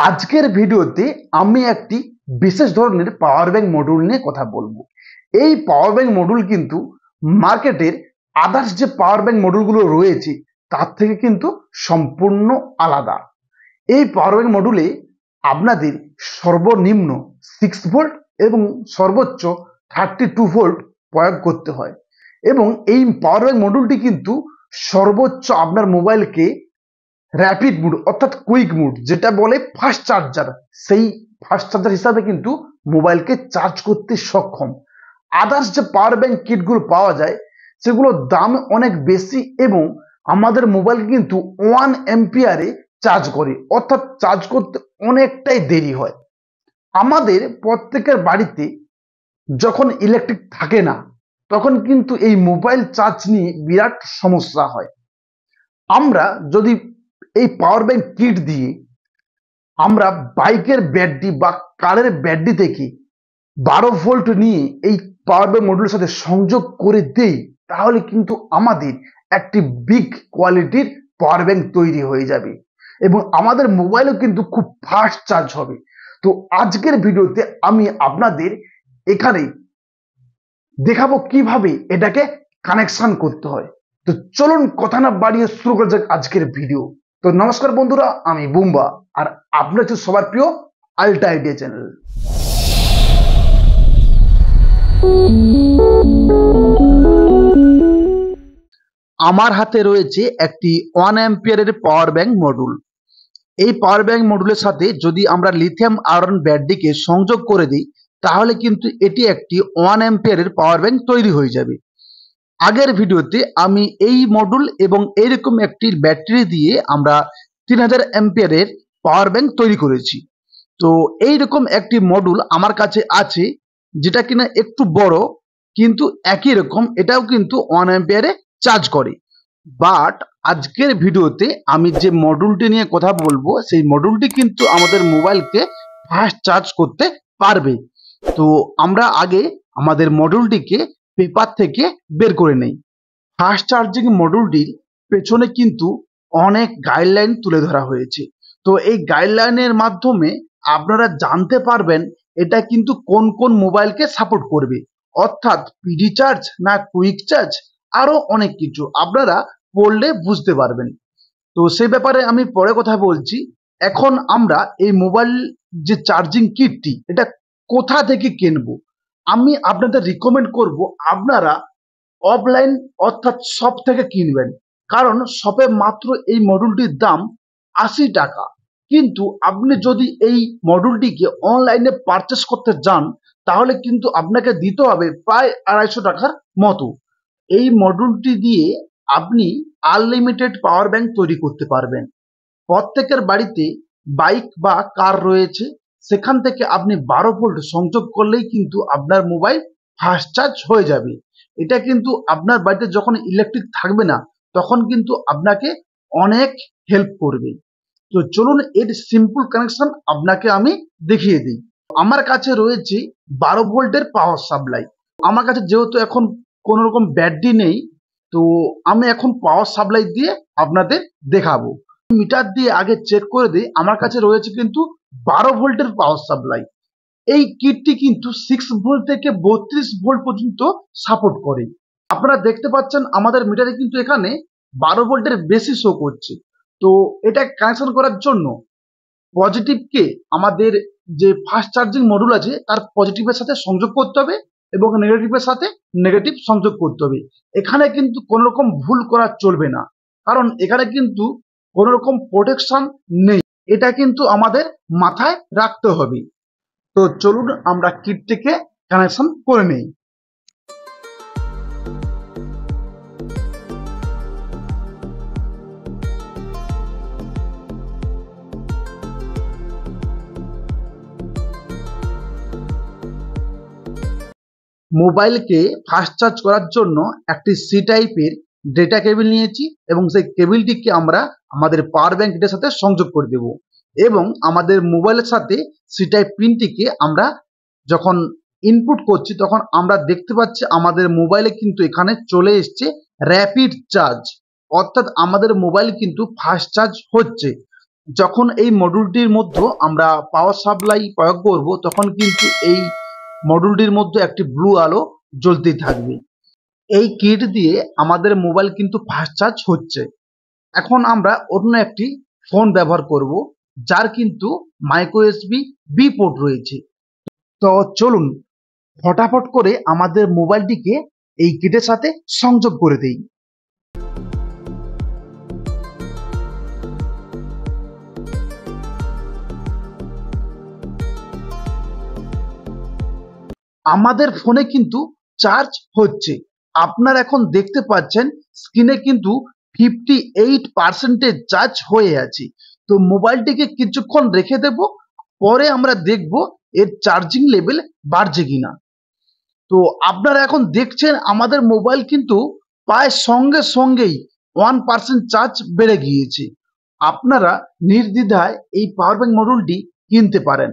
আজকের ভিডিওতে আমি একটি বিশেষ ধরনের পাওয়ার ব্যাংক মডিউল নিয়ে কথা বলবো। এই পাওয়ার ব্যাংক মডিউল কিন্তু মার্কেটের আদার্স যে পাওয়ার ব্যাংক মডিউলগুলো রয়েছে তার থেকে কিন্তু সম্পূর্ণ আলাদা। এই পাওয়ার ব্যাংক মডিউলে আপনাদের সর্বনিম্ন 6 ভোল্ট এবং সর্বোচ্চ 32 ভোল্ট প্রয়োগ করতে হয় এবং এই পাওয়ার ব্যাংক মডিউলটি কিন্তু সর্বোচ্চ আপনার মোবাইলকে র্যাপিড মুড অর্থাৎ কুইক মুড যেটা বলে ফাস্ট চার্জার, সেই ফাস্ট চার্জার হিসাবে কিন্তু মোবাইলকে চার্জ করতে সক্ষম। আদার্স যে পাওয়ার ব্যাংক কিটগুলো পাওয়া যায় সেগুলোর দাম অনেক বেশি এবং আমাদের মোবাইলকে কিন্তু 1 অ্যাম্পিয়ারে চার্জ করে, অর্থাৎ চার্জ করতে অনেকটাই দেরি হয়। আমাদের প্রত্যেকের বাড়িতে যখন ইলেকট্রিক থাকে না তখন কিন্তু এই মোবাইল চার্জ নিয়ে বিরাট সমস্যা হয়। আমরা যদি এই পাওয়ার ব্যাংক কিট দিয়ে আমরা বাইকের ব্যাটারি বা কারের ব্যাটারি থেকে 12 ভোল্ট নিয়ে এই পাওয়ার ব্যাংক মডিউলের সাথে সংযোগ করে দেই, তাহলে কিন্তু আমাদের একটি বিগ কোয়ালিটির পাওয়ার ব্যাংক তৈরি হয়ে যাবে এবং আমাদের মোবাইলও কিন্তু খুব ফাস্ট চার্জ হবে। তো আজকের ভিডিওতে আমি আপনাদের এখানে দেখাবো কিভাবে এটাকে কানেকশন করতে হয়। তো চলুন কথা না বাড়িয়ে শুরু করা যাক আজকের ভিডিও। তো নমস্কার বন্ধুরা, আমি বুম্বা আর আপনার হচ্ছে সবার প্রিয় আলটা আইডিয়া চ্যানেল। আমার হাতে রয়েছে একটি 1 অ্যাম্পিয়ারের পাওয়ার ব্যাংক মডিউল। এই পাওয়ার ব্যাংক মডিউলের সাথে যদি আমরা লিথিয়াম আয়রন ব্যাটারিকে সংযোগ করে দিই তাহলে কিন্তু এটি একটি 1 অ্যাম্পিয়ারের পাওয়ার ব্যাংক তৈরি হয়ে যাবে। আগের ভিডিওতে আমি এই মডিউল এবং এইরকম একটি ব্যাটারি দিয়ে আমরা 3000 অ্যাম্পিয়ারের পাওয়ার ব্যাংক তৈরি করেছি। তো এইরকম একটি মডিউল আমার কাছে আছে যেটা কিনা একটু বড় কিন্তু একই রকম, এটাও কিন্তু 1 অ্যাম্পিয়ারে চার্জ করে। বাট আজকের ভিডিওতে আমি যে মডিউলটি নিয়ে কথা বলবো সেই মডিউলটি কিন্তু আমাদের মোবাইলকে ফাস্ট চার্জ করতে পারবে। তো আমরা আগে আমাদের মডিউলটিকে পেপার থেকে বের করে নেই। ফাস্ট চার্জিং মডিউলটির পেছনে কিন্তু অনেক গাইডলাইন তুলে ধরা হয়েছে। তো এই গাইডলাইনের মাধ্যমে আপনারা জানতে পারবেন এটা কিন্তু কোন কোন মোবাইলকে সাপোর্ট করবে, অর্থাৎ পিডি চার্জ না কুইক চার্জ, আরো অনেক কিছু আপনারা পড়লে বুঝতে পারবেন। তো সেই ব্যাপারে আমি পরে কথা বলছি। এখন আমরা এই মোবাইল যে চার্জিং কিটটি এটা কোথা থেকে কিনবো, আমি আপনাদের রিকমেন্ড করব আপনারা অফলাইন অর্থাৎ শপ থেকে কিনবেন, কারণ শপে মাত্র এই মডিউলটির দাম 80 টাকা। কিন্তু আপনি যদি এই মডিউলটিকে অনলাইনে পারচেস করতে যান তাহলে কিন্তু আপনাকে দিতে হবে প্রায় 250 টাকার মতো। এই মডিউলটি দিয়ে আপনি আনলিমিটেড পাওয়ার ব্যাংক তৈরি করতে পারবেন। প্রত্যেকের বাড়িতে বাইক বা কার রয়েছে, সেখান থেকে আপনি 12 ভোল্ট সংযোগ করলেই কিন্তু আপনার মোবাইল ফাস্ট চার্জ হয়ে যাবে। এটা কিন্তু আপনার বাড়িতে যখন ইলেকট্রিক থাকবে না তখন কিন্তু আপনাকে অনেক হেল্প করবে। তো চলুন এর সিম্পল কানেকশন আপনাকে আমি দেখিয়ে দিই। আমার কাছে রয়েছে 12 ভোল্টের পাওয়ার সাপ্লাই। আমার কাছে যেহেতু এখন কোনো রকম ব্যাটারি নেই, তো আমি এখন পাওয়ার সাপ্লাই দিয়ে আপনাদের দেখাবো। মিটার দিয়ে আগে চেক করে দিই, আমার কাছে রয়েছে কিন্তু 12 ভোল্টের পাওয়ার সাপ্লাই। এই কিটটি কিন্তু 6 ভোল্ট থেকে 32 ভোল্ট পর্যন্ত সাপোর্ট করে। আপনারা দেখতে পাচ্ছেন আমাদের মিটারে কিন্তু এখানে 12 ভোল্টের বেশি শো করছে। তো এটা কানেকশন করার জন্য পজিটিভকে আমাদের যে ফাস্ট চার্জিং মডিউল আছে তার পজিটিভের সাথে সংযোগ করতে হবে এবং নেগেটিভের সাথে নেগেটিভ সংযোগ করতে হবে। এখানে কিন্তু কোনো রকম ভুল করা চলবে না, কারণ এখানে কিন্তু কোনো রকম প্রোটেকশন নেই। এটা কিন্তু আমাদের মাথায় রাখতে হবে। তো চলুন আমরা কিটটিকে কানেকশন করে নেই। মোবাইলকে ফাস্ট চার্জ করার জন্য একটি সি টাইপের ডেটা কেবল নিয়েছি এবং সেই কেবলটিকে আমরা আমাদের পাওয়ার ব্যাংকের সাথে সংযোগ করে দেব এবং আমাদের মোবাইলের সাথে সি টাইপ পিনটিকে আমরা যখন ইনপুট করছি তখন আমরা দেখতে পাচ্ছি আমাদের মোবাইলে কিন্তু এখানে চলে এসছে র্যাপিড চার্জ, অর্থাৎ আমাদের মোবাইল কিন্তু ফাস্ট চার্জ হচ্ছে। যখন এই মডিউলটির মধ্যে আমরা পাওয়ার সাপ্লাই প্রয়োগ করব তখন কিন্তু এই মডিউলটির মধ্যে একটি ব্লু আলো জ্বলতেই থাকবে। এই কিট দিয়ে আমাদের মোবাইল কিন্তু ফাস্ট চার্জ হচ্ছে। এখন আমরা অন্য একটি ফোন ব্যবহার করব যার কিন্তু মাইক্রো এসবি বি পোর্ট রয়েছে। তো চলুন ফটাফট করে আমাদের মোবাইলটিকে এই কিটের সাথে সংযোগ করে দেই। আমাদের ফোনে কিন্তু চার্জ হচ্ছে। আপনারা এখন দেখতে পাচ্ছেন স্ক্রিনে কিন্তু 58% চার্জ হয়ে আছে। তো মোবাইলটিকে কিছুক্ষণ রেখে দেব, পরে আমরা দেখব এর চার্জিং লেভেল বাড়ছে কিনা। তো আপনারা এখন দেখছেন আমাদের মোবাইল কিন্তু প্রায় সঙ্গে সঙ্গেই 1% চার্জ বেড়ে গিয়েছে। আপনারা নির্দ্বিধায় এই পাওয়ার ব্যাংক মডিউলটি কিনতে পারেন।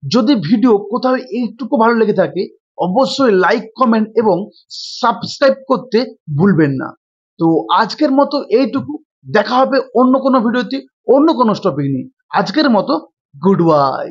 যদি ভিডিও কোথাও এইটুকু ভালো লেগে থাকে অবশ্যই লাইক, কমেন্ট এবং সাবস্ক্রাইব করতে ভুলবেন না। তো আজকের মতো এইটুকু, দেখা হবে অন্য কোনো ভিডিওতে অন্য কোনো টপিক নিয়ে। আজকের মতো গুড বাই।